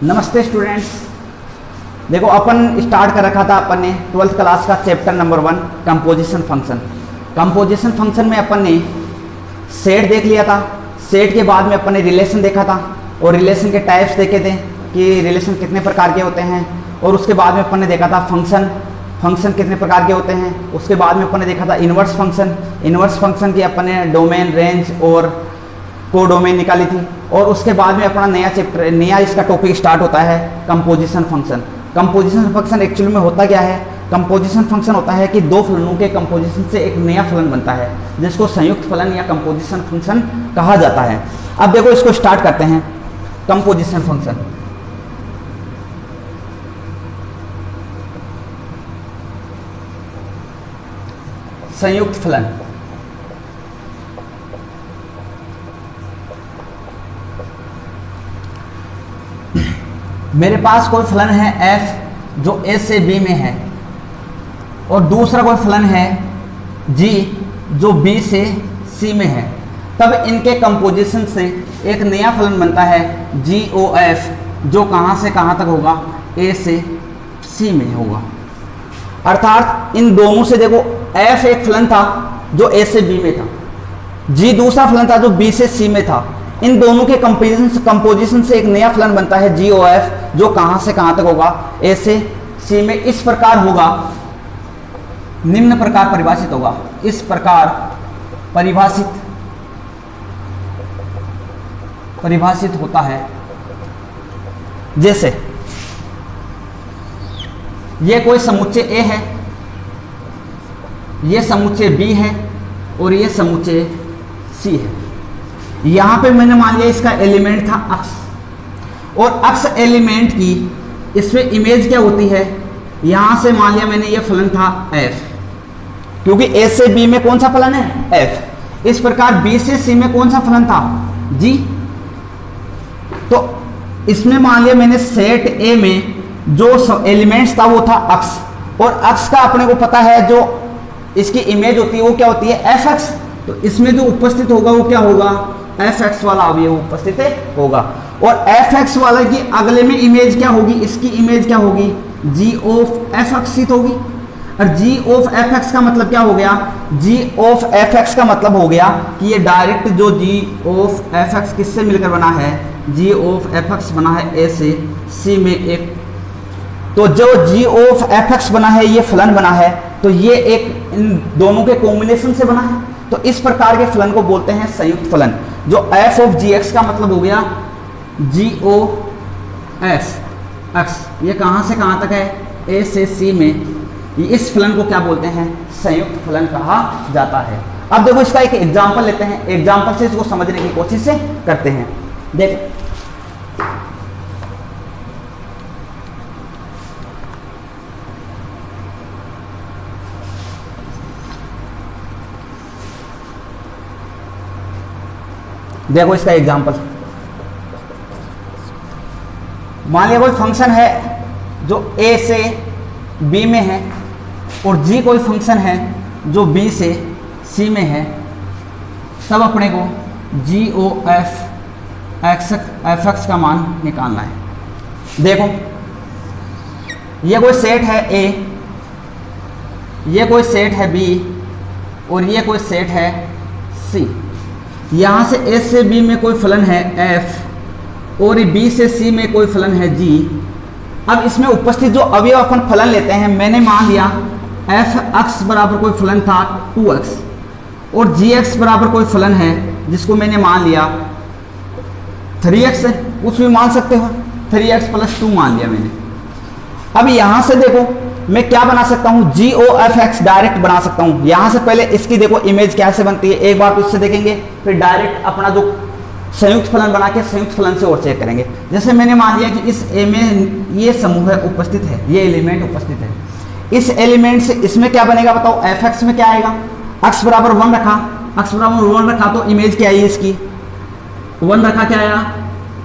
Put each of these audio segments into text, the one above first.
नमस्ते स्टूडेंट्स। देखो अपन स्टार्ट कर रखा था अपन ने 12th क्लास का chapter number 1 composition function. Composition function में अपन ने सेट देख लिया था। सेट के बाद में अपन ने रिलेशन देखा था और रिलेशन के टाइप्स देखे थे कि रिलेशन कितने प्रकार के होते हैं। और उसके बाद में अपन ने देखा था फंक्शन कितने प्रकार के होते हैं। उसके बाद में अपन ने देखा था इन्वर्स फंक्शन की अपन ने डोमेन, रेंज और कोडोमेन निकाली थी। और उसके बाद में अपना नया इसका टॉपिक स्टार्ट होता है composition function. Composition function actually में होता क्या है? कंपोजिशन फंक्शन होता है कि दो फलनों के कंपोजिशन से एक नया फलन बनता है जिसको संयुक्त फलन या कंपोजिशन फंक्शन कहा जाता है। अब देखो इसको स्टार्ट करते हैं। कंपोजिशन फंक्शन संयुक्त फलन। मेरे पास कोई फलन है f जो a से b में है और दूसरा कोई फलन है g जो b से c में है। तब इनके कंपोजिशन से एक नया फलन बनता है GOF जो कहाँ से कहाँ तक होगा? a से c में होगा। अर्थात इन दोनों से देखो f एक फलन था जो a से b में था, g दूसरा फलन था जो b से c में था। इन दोनों के कंपोजिशन से एक नया फलन बनता है GOF जो कहां से कहां तक होगा? A से C में। इस प्रकार होगा, निम्न प्रकार परिभाषित होगा। इस प्रकार परिभाषित होता है। जैसे ये कोई समुच्चय A है, ये समुच्चय B है और ये समुच्चय C है। यहां पे मैंने मान लिया इसका एलिमेंट था अक्ष, और अक्ष एलिमेंट की इसमें इमेज क्या होती है? यहां से मान लिया मैंने ये फलन था f, क्योंकि a से b में कौन सा फलन है? f। इस प्रकार b से c में कौन सा फलन था? g। तो इसमें मान लिया मैंने सेट a में जो एलिमेंट्स था वो था अक्ष, और अक्ष का अपने को पता है जो इसकी इमेज होती है वो क्या होती है? fx। तो इसमें जो उपस्थित होगा वो क्या होगा? fx वाला अवयव उपस्थित होगा। और fx वाला की अगले में इमेज क्या होगी? इसकी इमेज क्या होगी? g ऑफ fx होगी। और g ऑफ fx का मतलब क्या हो गया? g ऑफ fx का मतलब हो गया कि ये डायरेक्ट जो g ऑफ fx किससे मिलकर बना है? g ऑफ fx बना है a से c में एक। तो जो g ऑफ fx बना है, ये फलन बना है, तो ये एक इन दोनों के कॉम्बिनेशन से बना है। तो इस प्रकार के फलन को बोलते हैं संयुक्त फलन। जो f ऑफ gx का मतलब हो गया GOF x, ये कहां से कहां तक है? a से c में। इस फलन को क्या बोलते हैं? संयुक्त फलन कहा जाता है। अब देखो इसका एक एग्जांपल लेते हैं, एग्जांपल से इसको समझने की कोशिश से करते हैं। देखो देखो इसका एग्जांपल। मान लिया कोई फंक्शन है जो a से b में है और g कोई फंक्शन है जो b से c में है। तब अपने को GOF fx का मान निकालना है। देखो ये कोई सेट है a, ये कोई सेट है b और ये कोई सेट है c। यहाँ से a से b में कोई फलन है f और b से c में कोई फलन है g। अब इसमें उपस्थित जो अवयव अपन फलन लेते हैं, मैंने मान लिया fx बराबर कोई फलन था 2x और gx बराबर कोई फलन है जिसको मैंने मान लिया 3x है। कुछ भी मान सकते हो, 3x + 2 मान लिया मैंने। अब यहाँ से देखो मैं क्या बना सकता हूँ? GOF डायरेक्ट बना सकता हूँ। यहाँ से पहले इसकी देखो इमेज कैसे बनती है, एक बार तो इससे देखेंगे, फिर डायरेक्ट अपना जो संयुक्त फलन बना के संयुक्त फलन से और चेक करेंगे। जैसे मैंने मान लिया कि इस A में ये समूह है उपस्थित है, ये एलिमेंट उपस्थित है। इस एलिमेंट से इसमें क्या बनेगा बताओ? fx में क्या आएगा? x बराबर 1 रखा, x बराबर 1 रखा तो इमेज क्या आई इसकी? 1 रखा, क्या आया?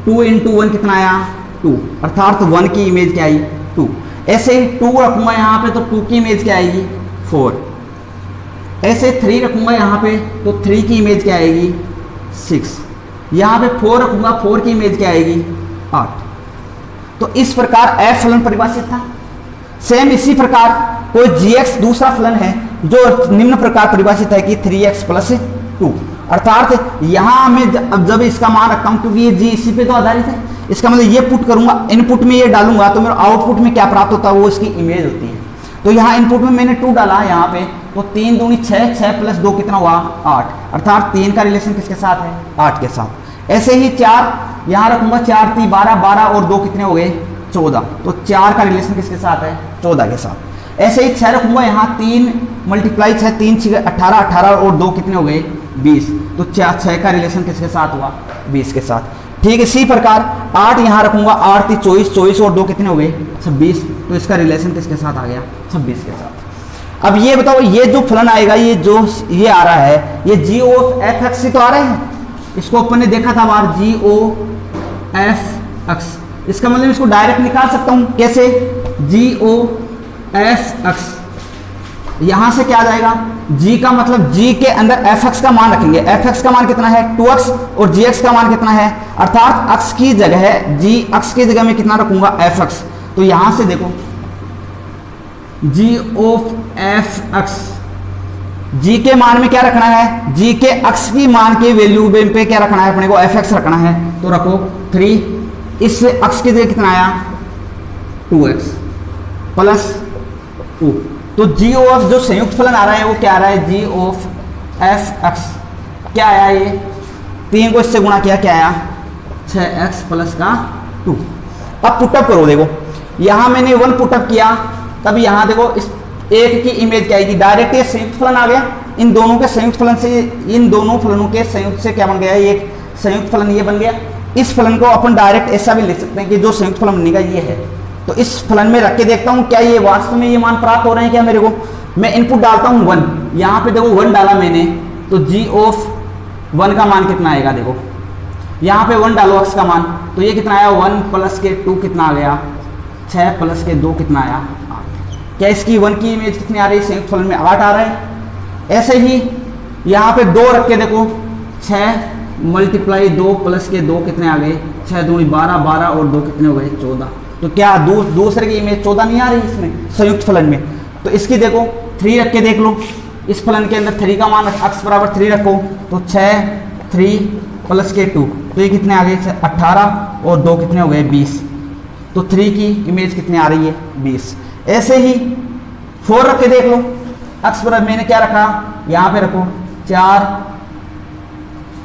2 × 1 कितना आया? 2। अर्थात 1 की इमेज क्या आई? 2। ऐसे ही 2 रखूंगा यहाँ पे तो 2 की इमेज क्या आएगी? 4। ऐसे 3 रखूंगा यहाँ पे तो 3 की इमेज क्या आएगी? 6। यहाँ पे 4 रखूंगा, 4 की इमेज क्या आएगी? 8। तो इस प्रकार f फलन परिभाषित था। सेम इसी प्रकार कोई gx दूसरा फलन है जो निम्न प्रकार परिभाषित है कि 3x + 2, अर्थात यहां मैं अब जब इसका मान रखता हूं क्योंकि ये g इसी पे तो आधारित है, इसका मतलब ये पुट करूंगा, इनपुट में ये डालूंगा तो मेरा आउटपुट में क्या प्राप्त होता है वो इसकी इमेज होती है। तो यहाँ इनपुट में मैंने 2 डाला यहाँ पे, तो 3 दूनी 6, 6 + 2 कितना हुआ 8, अर्थात 3 का रिलेशन किसके साथ है 8 के साथ। ऐसे ही 4 यहाँ रखूंगा, 4 3 12, 12 और 2 कितने हो गए 14, तो 4 का रिलेशन किसके साथ है 14 के साथ। ऐसे ही 6 रखूंगा यहाँ, 3 × 6 3 6 18, 18 और 2 कितने हो गए 20, तो 6 का रिलेशन किसके साथ हुआ 20 के साथ। ठीक इसी प्रकार 8 यहाँ रखूंगा, 8 3 24, 24 और 2 कितने हो गए 26, तो इसका रिलेशन किसके साथ आ गया 26 के साथ। अब ये बताओ ये जो फलन आएगा, ये जो ये आ रहा है, ये g(f(x) से तो आ रहे हैं, इसको अपन ने देखा था बार g(f(x), इसका मतलब इसको डायरेक्ट निकाल सकता हूं कैसे, g(f(x) यहां से क्या आ जाएगा, g का मतलब g के अंदर fx का मान रखेंगे, fx का मान कितना है 2x और gx का मान कितना है, अर्थात x की जगह g, x की जगह में कितना रखूंगा fx, तो यहां से देखो g(f(x), g के मान में क्या रखना है, g के x की मान के वैल्यू पे क्या रखना है अपने को fx रखना है, तो रखो 3, इस x की जगह कितना आया 2x + 2, तो g(of) जो संयुक्त फलन आ रहा है वो क्या आ रहा है g(f(x), क्या आया ये 3 को इससे गुणा किया क्या आया 6x + 2। अब पुटअप करो, देखो यहां मैंने 1 पुटअप किया, तब यहां देखो इस एक की इमेज क्या आएगी, डायरेक्ट ये संयुक्त फलन आ गया, इन दोनों के संयुक्त फलन से, इन दोनों फलनों के संयुक्त से क्या बन गया, एक संयुक्त फलन ये बन गया। इस फलन को अपन डायरेक्ट ऐसा भी लिख सकते हैं कि जो संयुक्त फलन बनेगा ये है, तो इस फलन में रख के देखता हूं क्या ये वास्तव में ये मान प्राप्त हो रहे हैं क्या मेरे को। मैं इनपुट डालता हूं 1, यहाँ पे देखो 1 डाला मैंने, तो g(1) का मान कितना आएगा, देखो यहाँ पे 1 डालो x का मान, तो ये कितना आया 1 + 2 कितना आ गया 6 + 2 कितना आया 8। क्या इसकी 1 की इमेज कितनी आ रही है, संयुक्त फलन में 8 आ रहा है। ऐसे ही यहाँ पे 2 रख के देखो, 6 × 2 + 2 कितने आ गए 6 दूनी 12, 12 और 2 कितने हो गए 14, तो क्या दूसरे की इमेज 14 नहीं आ रही इसमें संयुक्त फलन में। तो इसकी देखो 3 रख के देख लो, इस फलन के अंदर 3 का मान x = 3 रखो, तो 6 3 + 2, तो ये कितने आ गए 18 और 2 कितने हो गए 20, तो 3 की इमेज कितने आ रही है 20। ऐसे ही 4 रख के देख लो, x बराबर मैंने क्या रखा यहाँ पे रखो 4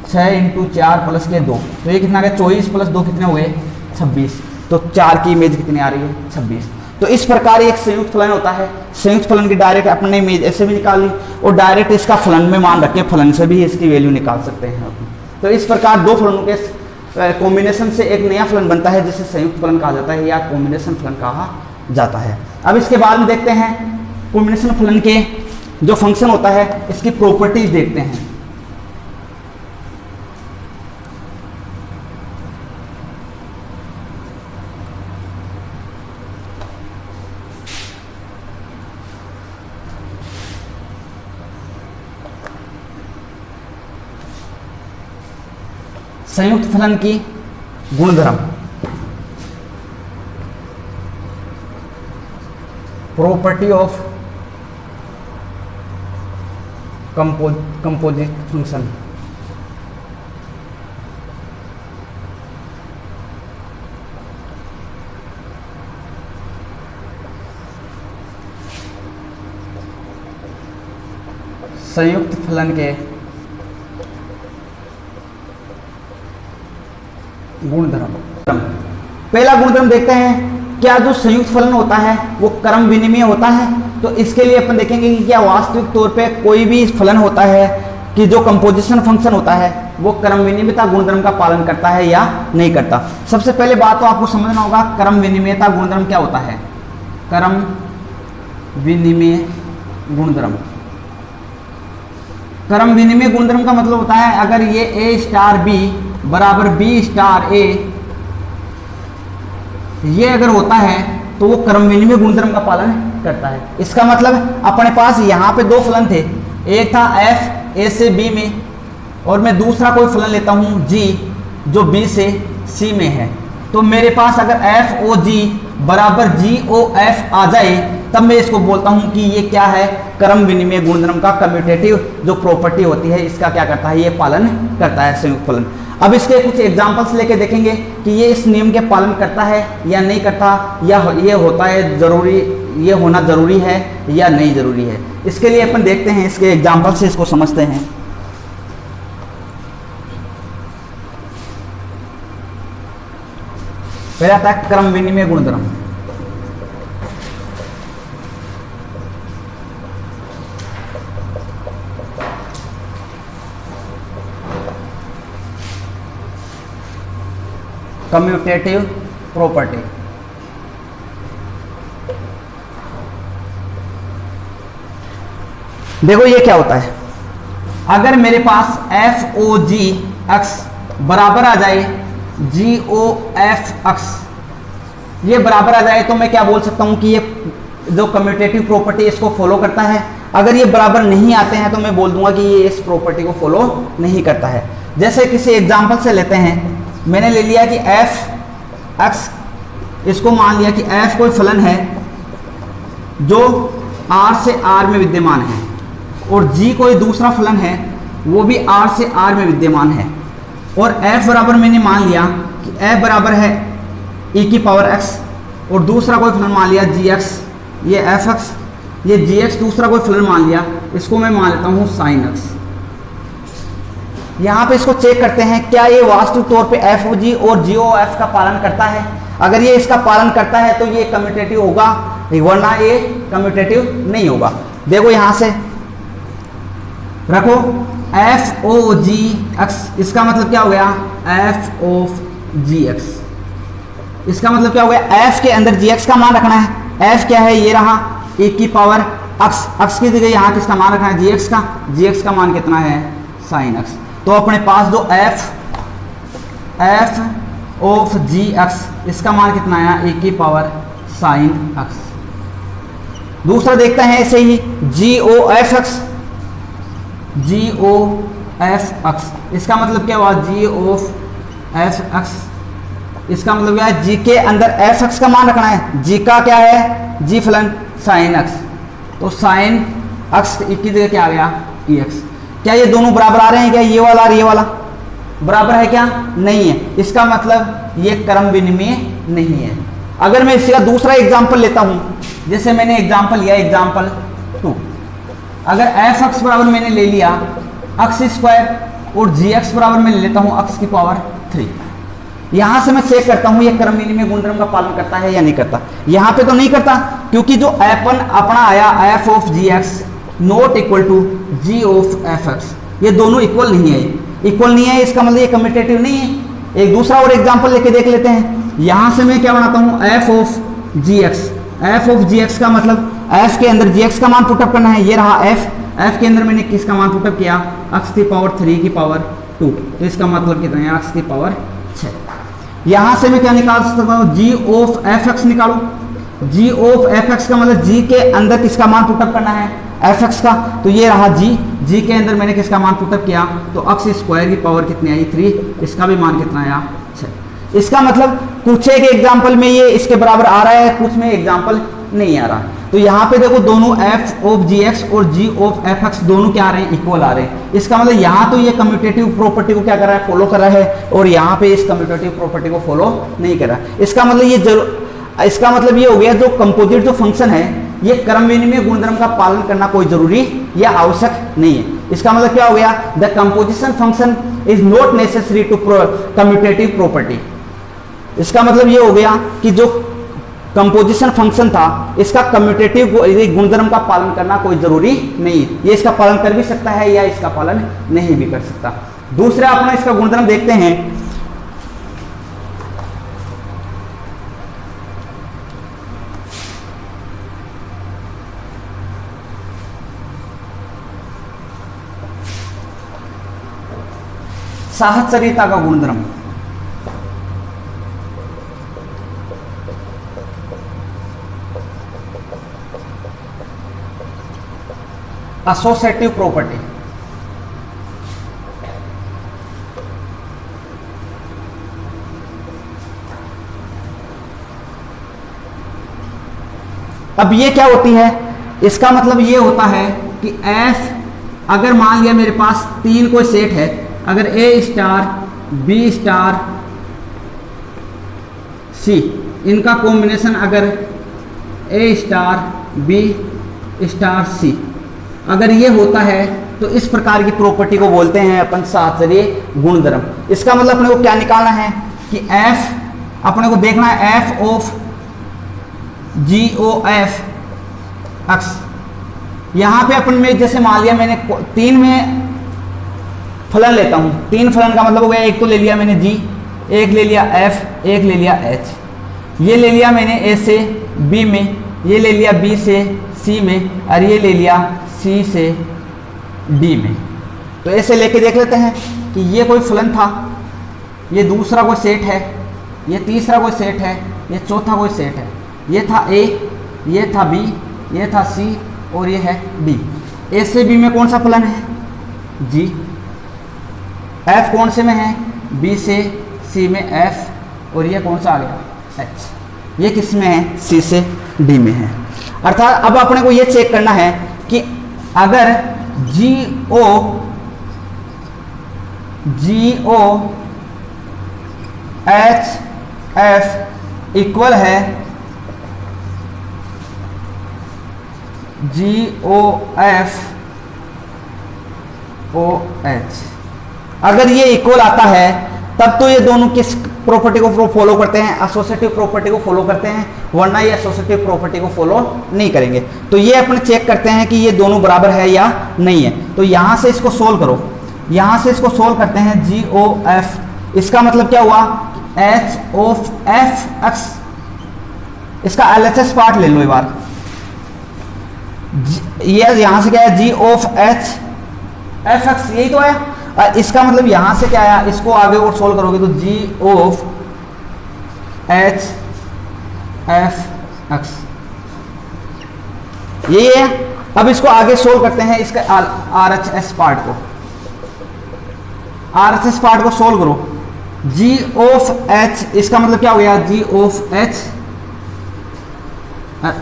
6 × 4 + 2, तो ये कितना आ गया 24 + 2 कितने हो गए 26, तो 4 की इमेज कितनी आ रही है 26। तो इस प्रकार एक संयुक्त फलन होता है, संयुक्त फलन की डायरेक्ट अपने इमेज ऐसे भी निकाल ली और डायरेक्ट इसका फलन में मान रख के फलन से भी इसकी वैल्यू निकाल सकते हैं। तो इस प्रकार दो फलनों के कॉम्बिनेशन से एक नया फलन बनता है जिसे संयुक्त फलन कहा जाता है या कॉम्बिनेशन फलन कहा जाता है। अब इसके बाद में देखते हैं कॉम्बिनेशन फलन के जो फंक्शन होता है इसकी प्रॉपर्टीज देखते हैं। संयुक्त फलन की गुणधर्म, प्रॉपर्टी ऑफ कंपोजिट फंक्शन। संयुक्त फलन के गुणधर्म। पहला गुणधर्म देखते हैं, क्या जो संयुक्त फलन होता है वो क्रम विनिमेय होता है। तो इसके लिए अपन देखेंगे कि क्या वास्तविक तौर पे कोई भी फलन होता है कि जो कंपोजिशन फंक्शन होता है वो क्रम विनिमयता गुणधर्म का पालन करता है या नहीं करता। सबसे पहले बात तो आपको समझना होगा क्रम विनिमयता गुणधर्म क्या होता है। क्रम विनिमय गुणधर्म, क्रम विनिमय गुणधर्म का मतलब होता है अगर ये A स्टार B बराबर B स्टार A ये अगर होता है तो वो क्रम विनिमय गुणधर्म का पालन करता है। इसका मतलब अपने पास यहाँ पे दो फलन थे, एक था f A से B में और मैं दूसरा कोई फलन लेता हूँ g जो B से C में है। तो मेरे पास अगर एफ ओ जी बराबर जी ओ एफ आ जाए तब मैं इसको बोलता हूं कि ये क्या है, क्रम विनिमय गुणधर्म का कम्यूटेटिव जो प्रॉपर्टी होती है इसका क्या करता है, ये पालन करता है संयुक्त फलन। अब इसके कुछ एग्जांपल्स लेके देखेंगे कि ये इस नियम के पालन करता है या नहीं करता, या ये होता है जरूरी, ये होना जरूरी है या नहीं जरूरी है। इसके लिए अपन देखते हैं, इसके एग्जांपल से इसको समझते हैं। पहला आता है क्रम विनिमय गुणधर्म। Commutative property. देखो ये क्या होता है, अगर मेरे पास एफ ओ जी एक्स बराबर आ जाए जी ओ एफ एक्स, ये बराबर आ जाए तो मैं क्या बोल सकता हूं कि ये जो कम्यूटेटिव प्रॉपर्टी इसको फॉलो करता है। अगर ये बराबर नहीं आते हैं तो मैं बोल दूंगा कि ये इस प्रॉपर्टी को फॉलो नहीं करता है। जैसे किसी एग्जांपल से लेते हैं, मैंने ले लिया कि एफ एक्स, इसको मान लिया कि एफ कोई फलन है जो आर से आर में विद्यमान है, और जी कोई दूसरा फलन है वो भी आर से आर में विद्यमान है, और f बराबर मैंने मान लिया कि f बराबर है e की पावर x, और दूसरा कोई फलन मान लिया gx, ये fx, ये gx दूसरा कोई फलन मान लिया, इसको मैं मान लेता हूँ sin x। यहाँ पे इसको चेक करते हैं क्या ये वास्तविक तौर पे एफ ओ जी और जी ओ एफ का पालन करता है। अगर ये इसका पालन करता है तो ये कम्यूटेटिव होगा, वरना ये कम्यूटेटिव नहीं होगा। देखो यहाँ से रखो एफ ओ जी एक्स, इसका मतलब क्या हो गया, एफ ऑफ जी एक्स। इसका मतलब क्या हो गया, एफ के अंदर जी एक्स का मान रखना है। एफ क्या है, ये रहा e की पावर एक्स, एक्स की जगह यहाँ किसका मान रखना है, जी एक्स का। जी एक्स का मान कितना है, साइन एक्स। तो अपने पास जो एफ ऑफ जी एक्स, इसका मान कितना आया, e की पावर साइन एक्स। दूसरा देखते हैं ऐसे ही जी ओ एफ एक्स, जी ओ एफ एक्स, इसका मतलब क्या हुआ, जी ऑफ एफ एक्स। इसका मतलब क्या है, जी के अंदर एफ एक्स का मान रखना है, जी का क्या है, जी फलन साइन एक्स, तो साइन एक्स की जगह क्या आ गया, ई एक्स। क्या ये दोनों बराबर आ रहे हैं क्या, ये वाला और ये वाला बराबर है क्या, नहीं है। इसका मतलब ये क्रम विनिमय नहीं है। अगर मैं इसका दूसरा एग्जाम्पल लेता हूं, जैसे मैंने एग्जाम्पल लिया एग्जाम्पल 2, अगर एफ एक्स बराबर मैंने ले लिया एक्स स्क्वायर और जी एक्स बराबर मैं ले लेता हूं एक्स की पावर 3, यहां से मैं चेक करता हूं ये क्रम विनिमय गुणधर्म का पालन करता है या नहीं करता। यहां पे तो नहीं करता, क्योंकि जो अपना आया f of g x not equal to g of f x, ये दोनों इक्वल नहीं है। इक्वल नहीं है इसका मतलब ये कम्यूटेटिव नहीं है। एक दूसरा और एग्जाम्पल लेके देख लेते हैं। यहां से मैं क्या बनाता हूं, f of g x. F of g x का मतलब एफ के अंदर जी एक्स का मान पुटअप करना है, ये रहा एफ। एफ के अंदर मैंने किसका मान पुटअप किया, एक्स की पावर 3 की पावर 2, तो इसका मतलब कितना है, एक्स की पावर 6। यहां से मैं क्या निकाल सकता हूं, जी ऑफ एफ एक्स निकालो। जी ऑफ एफ एक्स का मतलब जी के अंदर किसका मान पुटअप करना है, एफ एक्स का, तो ये रहा जी। जी के अंदर मैंने किसका मान पुटअप किया, तो एक्स स्क्वायर की पावर कितनी आई, 3, इसका भी मान कितना आया, 6। इसका मतलब कुछ एक एग्जाम्पल में ये इसके बराबर आ रहा है, कुछ में एग्जाम्पल नहीं आ रहा। तो यहाँ पे देखो दोनों एफ ऑफ जी एक्स और जी ऑफ एफ एक्स दोनों क्या आ रहे हैं, इक्वल आ रहे हैं। इसका मतलब यहाँ तो ये कम्यूटेटिव प्रॉपर्टी को क्या कर रहा है, फॉलो कर रहा है, और यहाँ पे इस कम्यूटेटिव प्रॉपर्टी को फॉलो नहीं कर रहा है। इसका मतलब ये हो गया जो कंपोजिट जो फंक्शन है ये क्रम विनिमय गुणधर्म का पालन करना कोई जरूरी या आवश्यक नहीं है। इसका मतलब क्या हो गया, the composition function is not necessary to commutative property. इसका मतलब ये हो गया कि जो कंपोजिशन फंक्शन था इसका कम्यूटेटिव गुणधर्म का पालन करना कोई जरूरी नहीं है। ये इसका पालन कर भी सकता है या इसका पालन नहीं भी कर सकता। दूसरा अपना इसका गुणधर्म देखते हैं। साहचर्यता का गुणधर्म। Associative property. अब ये क्या होती है, इसका मतलब ये होता है कि एफ, अगर मान लिया मेरे पास तीन कोई सेट है, अगर ए स्टार बी स्टार सी, इनका कॉम्बिनेशन अगर ए स्टार बी स्टार सी अगर ये होता है तो इस प्रकार की प्रॉपर्टी को बोलते हैं अपन साहचर्य गुणधर्म। इसका मतलब अपने को क्या निकालना है कि एफ, अपने को देखना है f of g o f x. यहां पे अपन में जैसे मान लिया मैंने तीन में फलन लेता हूं, तीन फलन का मतलब हो गया, एक तो ले लिया मैंने जी, एक ले लिया एफ, एक ले लिया एच, ये ले लिया मैंने ए से बी में, ये ले लिया बी से सी में, और ये ले लिया सी से डी में। तो ऐसे लेके देख लेते हैं कि ये कोई फलन था, ये दूसरा कोई सेट है, ये तीसरा कोई सेट है, ये चौथा कोई सेट है, ये था ए, ये था बी, ये था सी और ये है डी। ए से बी में कौन सा फलन है, जी। एफ कौन से में है, बी से सी में एफ, और ये कौन सा आ गया, एच। ये किस में है, सी से डी में है। अर्थात अब अपने को ये चेक करना है कि अगर जी ओ एच एफ इक्वल है जी ओ एफ ओ एच, अगर ये इक्वल आता है तब तो ये दोनों किस प्रॉपर्टी को फॉलो करते हैं, एसोसिएटिव प्रॉपर्टी को फॉलो करते हैं, वरना ये एसोसिएटिव प्रॉपर्टी को फॉलो नहीं करेंगे। तो ये अपने चेक करते हैं कि ये दोनों बराबर है या नहीं है। तो यहां से इसको सोल्व करो, यहां से इसको सोल्व करते हैं जी ओ एफ, इसका मतलब क्या हुआ, एच ऑफ एफ एक्स, इसका एलएचएस पार्ट ले लो एक बार, ये यहां से क्या है, जी ऑफ एच एफ एक्स, यही तो है। इसका मतलब यहां से क्या आया, इसको आगे और सोल्व करोगे तो जी ऑफ एच एफ एक्स, ये है। अब इसको आगे सोल्व करते हैं, इसका आर एच एस पार्ट को, आर एच एस पार्ट को सोल्व करो, जी ऑफ एच, इसका मतलब क्या हो गया, जी ऑफ एच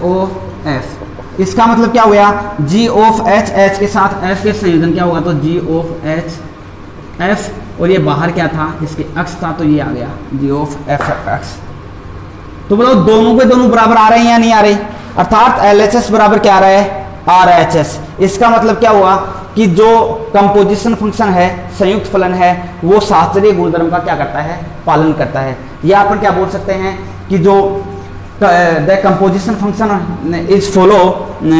ओ एफ, इसका मतलब क्या हो गया, जी ऑफ एच, एच के साथ एफ के संयोजन क्या होगा, तो जी ऑफ एच एफ, और ये बाहर क्या था, इसके एक्स था, तो ये आ गया जी ऑफ एफ एक्स। तो बताओ दोनों के दोनों बराबर आ रहे हैं या नहीं आ रहे, अर्थात एलएचएस बराबर क्या आ रहा है, आरएचएस। इसका मतलब क्या हुआ कि जो कंपोजिशन फंक्शन है, संयुक्त फलन है, वो शास्त्रीय गुणधर्म का क्या करता है, पालन करता है। या अपन क्या बोल सकते हैं कि जो the composition function is follow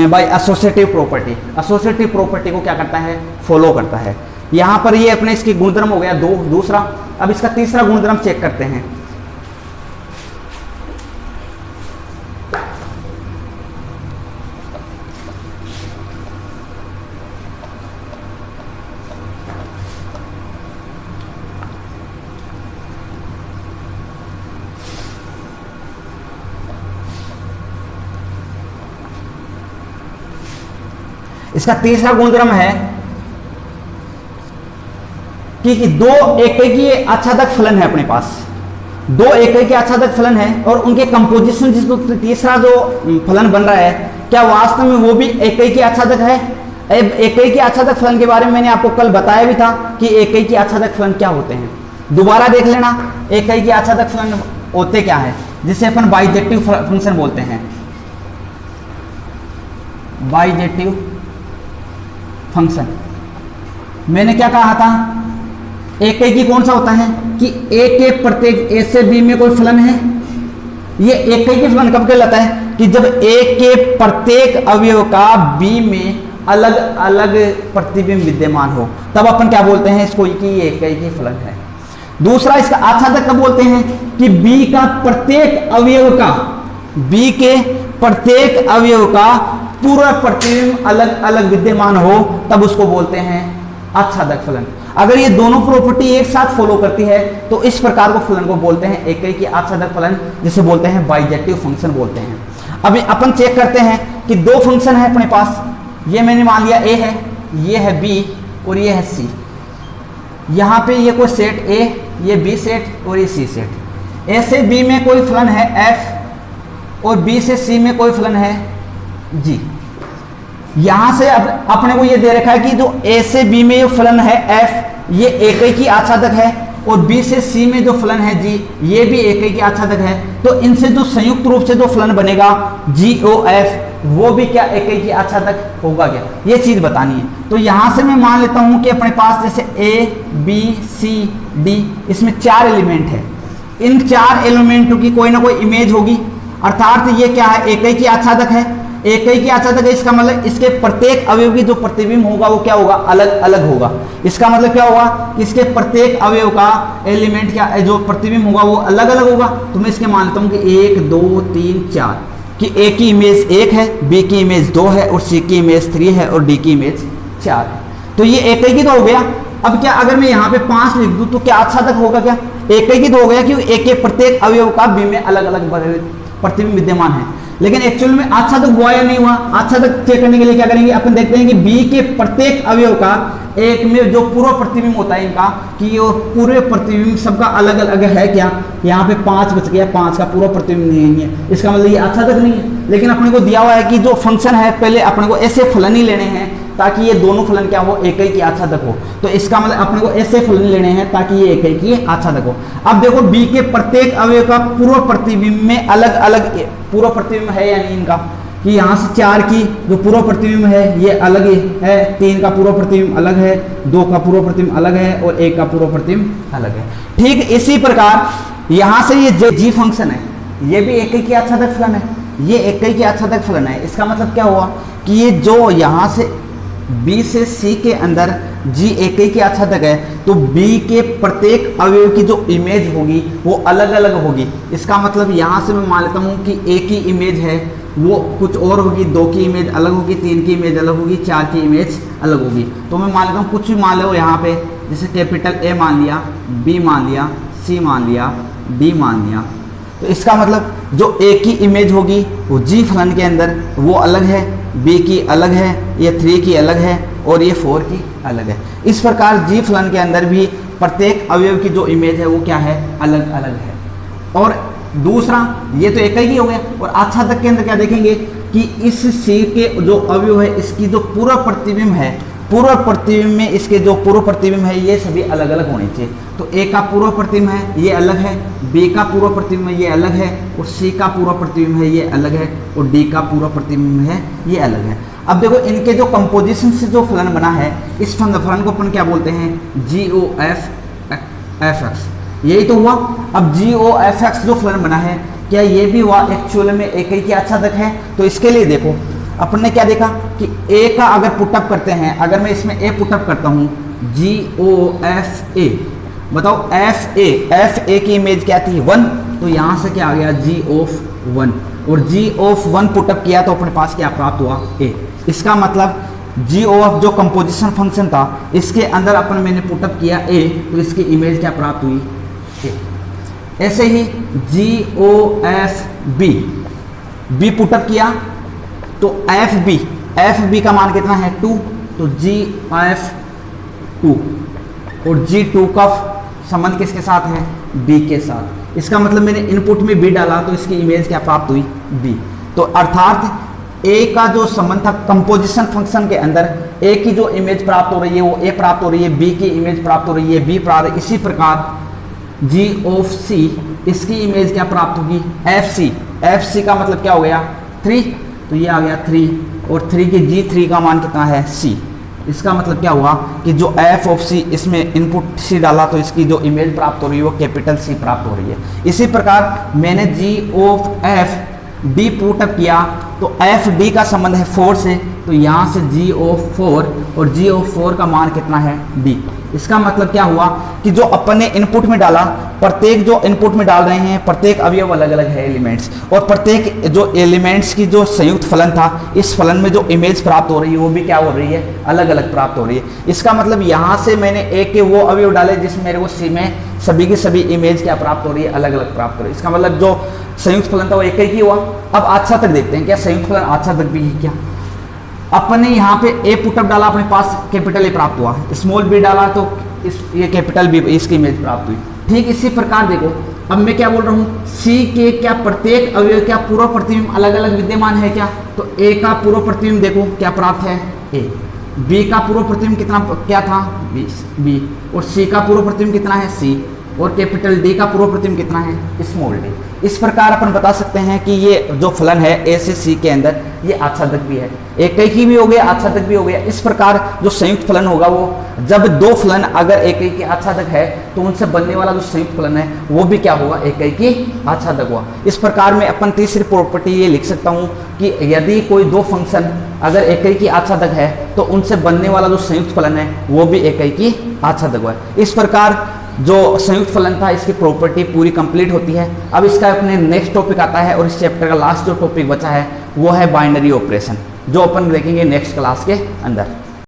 by associative property, associative property को क्या करता है, फॉलो करता है। यहां पर ये अपने इसके गुणधर्म हो गया दूसरा। अब इसका तीसरा गुणधर्म चेक करते हैं। इसका तीसरा गुणधर्म है कि दो एकैकी आच्छादक फलन है अपने पास, दो एकैकी आच्छादक फलन है और उनके कंपोजिशन, जिसको तीसरा जो फलन बन रहा है, क्या वास्तव में वो भी एकैकी आच्छादक है। एकैकी आच्छादक फलन के बारे में मैंने आपको कल बताया भी था कि एकैकी आच्छादक फलन क्या होते हैं, दोबारा देख लेना। एकैकी आच्छादक फलन होते क्या है, जिसे अपन बाइजेक्टिव फंक्शन बोलते हैं, बाइजेक्टिव फंक्शन। मैंने क्या कहा था, एकैकी कौन सा होता है कि ए के प्रत्येक, ए से बी में कोई फलन है, ये एकैकी फलन कब कहलाता है कि जब ए के प्रत्येक अवयव का बी में अलग अलग प्रतिबिंब विद्यमान हो, तब अपन क्या बोलते हैं इसको कि ये एकैकी फलन है। दूसरा इसका आच्छादक कब बोलते हैं कि बी का प्रत्येक अवयव का, बी के प्रत्येक अवयव का पूरा प्रतिबिंब अलग अलग विद्यमान हो, तब उसको बोलते हैं आच्छादक फलन। अगर ये दोनों प्रॉपर्टी एक साथ फॉलो करती है तो इस प्रकार को फलन को बोलते हैं एकैकी आच्छादक फलन, जिसे बोलते हैं बाइजेक्टिव फंक्शन बोलते हैं। अभी अपन चेक करते हैं कि दो फंक्शन है अपने पास, ये मैंने मान लिया ए है, ये है बी और ये है सी। यहाँ पे ये कोई सेट ए, ये बी सेट और ये सी सेट। ए से बी में कोई फलन है एफ और बी से सी में कोई फलन है जी। यहां से अब अपने को ये दे रखा है कि जो ए से बी में जो फलन है एफ ये एकैकी आच्छादक है, और बी से सी में जो फलन है जी ये भी एकैकी आच्छादक है। तो इनसे जो संयुक्त रूप से जो फलन बनेगा जी ओ एफ वो भी क्या एकैकी आच्छादक होगा क्या, ये चीज बतानी है। तो यहां से मैं मान लेता हूं कि अपने पास जैसे ए बी सी डी इसमें 4 एलिमेंट है, इन 4 एलिमेंटों की कोई ना कोई इमेज होगी, अर्थात ये क्या है एकैकी आच्छादक है। एकैकी आच्छादक है इसका मतलब इसके प्रत्येक अवयव की जो प्रतिबिंब होगा वो क्या होगा अलग अलग होगा। इसका मतलब क्या होगा कि इसके प्रत्येक अवयव का एलिमेंट क्या जो प्रतिबिंब होगा वो अलग अलग होगा। तो मैं इसके मान लेता हूं कि 1 2 3 4 कि ए की इमेज 1 है, बी की इमेज 2 है, और सी की इमेज 3 है, और डी की इमेज 4 है। तो ये एकैकी तो हो गया। अब क्या अगर मैं यहाँ पे 5 लिख दूं तो क्या आच्छादक होगा क्या, एकैकी तो हो गया क्योंकि ए के प्रत्येक अवयव का बी में अलग अलग प्रतिबिंब विद्यमान है। लेकिन एक्चुअल में आच्छादक हुआ या नहीं हुआ, आच्छादक चेक करने के लिए क्या करेंगे अपन देखते हैं कि बी के प्रत्येक अवयव का एक में जो पूर्व प्रतिबिंब होता है इनका कि ये पूरे प्रतिबिंब सबका अलग अलग है क्या, यहाँ पे 5 बच गया, 5 का पूर्व प्रतिबिंब नहीं है, इसका मतलब ये आच्छादक नहीं है। लेकिन अपने को दिया हुआ है कि जो फंक्शन है पहले अपने को ऐसे फलन ही लेने हैं ताकि ये दोनों फलन क्या हो एकैकी आच्छादक हो। तो इसका मतलब अपने को ऐसे फलन लेने हैं ताकि ये एकैकी आच्छादक हो। अब देखो बी के प्रत्येक अवयव का पूर्व प्रतिबिंब में अलग अलग पूर्व प्रतिबिंब है या नहीं इनका, कि यहाँ से 4 की जो पूर्व प्रतिबिंब है ये अलग है, 3 का पूर्व प्रतिबिंब अलग है, 2 का पूर्व प्रतिबिंब अलग है, और 1 का पूर्व प्रतिबिंब अलग है। ठीक इसी प्रकार यहाँ से ये जी फंक्शन है ये भी एकैकी आच्छादक फलन है, ये एकैकी आच्छादक फलन है। इसका मतलब क्या हुआ कि ये जो यहाँ से बी से सी के अंदर जी एकैकी आच्छादक है तो बी के प्रत्येक अवयव की जो इमेज होगी वो अलग अलग होगी। इसका मतलब यहाँ से मैं मान लेता हूँ कि ए की इमेज है वो कुछ और होगी, 2 की इमेज अलग होगी, 3 की इमेज अलग होगी, 4 की इमेज अलग होगी। तो मैं मान लेता हूँ कुछ भी मान लो यहाँ पे, जैसे कैपिटल ए मान लिया, बी मान लिया, सी मान लिया, डी मान लिया। तो इसका मतलब जो ए की इमेज होगी वो जी फलन के अंदर वो अलग है, बी की अलग है, ये 3 की अलग है, और ये 4 की अलग है। इस प्रकार जी फलन के अंदर भी प्रत्येक अवयव की जो इमेज है वो क्या है अलग अलग है। और दूसरा ये तो एक ही हो गया, और आच्छादक के अंदर क्या देखेंगे कि इस सी के जो अवयव है इसकी जो पूर्व प्रतिबिंब है, पूर्व प्रतिबिंब में इसके जो पूर्व प्रतिबिंब है ये सभी अलग अलग होने चाहिए। तो ए का पूर्व प्रतिबिंब है ये अलग है, बी का पूर्व प्रतिबिंब है ये अलग है, और सी का पूर्व प्रतिबिंब है ये अलग है, और डी का पूर्व प्रतिबिंब है ये अलग है। अब देखो इनके जो कंपोजिशन से जो फलन बना है इस फलन को अपन क्या बोलते हैं जी ओ एफ एक्स, यही तो हुआ। अब जी ओ एफ एक्स जो फलन बना है क्या ये भी हुआ एक्चुअल में एकैकी आच्छादक है। तो इसके लिए देखो अपन ने क्या देखा कि ए का अगर पुटअप करते हैं, अगर मैं इसमें ए पुटअप करता हूँ जी ओ एफ ए, बताओ एफ ए की इमेज क्या थी 1, तो यहाँ से क्या आ गया जी ऑफ 1, और जी ऑफ 1 पुटअप किया तो अपने पास क्या प्राप्त हुआ ए। इसका मतलब जी ऑफ जो कंपोजिशन फंक्शन था इसके अंदर अपन मैंने पुटअप किया ए तो इसकी इमेज क्या प्राप्त हुई ए। ऐसे ही जी ओ एफ बी पुटअप किया तो एफ बी का मान कितना है 2, तो जी एफ 2, और जी 2 का संबंध किसके साथ है बी के साथ। इसका मतलब मैंने इनपुट में बी डाला तो इसकी इमेज क्या प्राप्त हुई बी। तो अर्थात ए का जो संबंध था कंपोजिशन फंक्शन के अंदर ए की जो इमेज प्राप्त हो रही है वो ए प्राप्त हो रही है, बी की इमेज प्राप्त हो रही है बी प्राप्त। इसी प्रकार जी ऑफ सी इसकी इमेज क्या प्राप्त होगी एफ सी का मतलब क्या हो गया 3, तो ये आ गया 3, और 3 की जी3 का मान कितना है सी। इसका मतलब क्या हुआ कि जो एफ ऑफ सी इसमें इनपुट सी डाला तो इसकी जो इमेज प्राप्त हो रही है वो कैपिटल सी प्राप्त हो रही है। इसी प्रकार मैंने जी ऑफ एफ डी पुटअप किया तो एफ डी का संबंध है 4 से, तो यहाँ से जी ऑफ 4, और जी ऑफ 4 का मान कितना है डी। इसका मतलब क्या हुआ कि जो अपन ने इनपुट में डाला, प्रत्येक जो इनपुट में डाल रहे हैं प्रत्येक अवयव अलग अलग है एलिमेंट्स, और प्रत्येक जो एलिमेंट्स की जो संयुक्त फलन था इस फलन में जो इमेज प्राप्त हो रही है वो भी क्या हो रही है अलग अलग प्राप्त हो रही है। इसका मतलब यहाँ से मैंने ए के वो अवयव डाले जिसमें मेरे को सी में सभी की सभी इमेज क्या प्राप्त हो रही है अलग अलग प्राप्त हो रही है। इसका मतलब जो संयुक्त फलन था वो एक ही हुआ। अब आच्छादक देखते हैं क्या संयुक्त फलन आच्छादक भी है क्या। अपन ने यहाँ पे ए पुटअप डाला अपने पास कैपिटल ए प्राप्त हुआ, स्मॉल बी डाला तो ये कैपिटल बी इसकी इमेज प्राप्त हुई। ठीक इसी प्रकार देखो अब मैं क्या बोल रहा हूँ, सी के क्या प्रत्येक अवयव क्या पूर्व प्रतिबिंब अलग अलग विद्यमान है क्या? तो ए का पूर्व प्रतिबिंब देखो क्या प्राप्त है, ए। बी का पूर्व प्रतिबिंब कितना क्या था, बी। और सी का पूर्व प्रतिबिंब कितना है, सी। और कैपिटल डी का पूर्व प्रतिबिंब कितना है, स्मॉल डी। इस प्रकार अपन बता सकते हैं कि ये जो फलन है ए से सी के अंदर ये आच्छादक भी है, एकैकी भी हो गया, आच्छादक भी हो गया। इस प्रकार जो संयुक्त फलन होगा वो जब दो फलन अगर एकैकी आच्छादक है तो उनसे बनने वाला जो संयुक्त फलन है वो भी क्या होगा, एकैकी आच्छादक हुआ। इस प्रकार में अपन तीसरी प्रॉपर्टी ये लिख सकता हूँ कि यदि कोई दो फंक्शन अगर एकैकी आच्छादक है तो उनसे बनने वाला जो संयुक्त फलन है वो भी एकैकी आच्छादक हुआ। इस प्रकार जो संयुक्त फलन था इसकी प्रॉपर्टी पूरी कंप्लीट होती है। अब इसका अपने नेक्स्ट टॉपिक आता है और इस चैप्टर का लास्ट जो टॉपिक बचा है वो है बाइनरी ऑपरेशन, जो अपन देखेंगे नेक्स्ट क्लास के अंदर।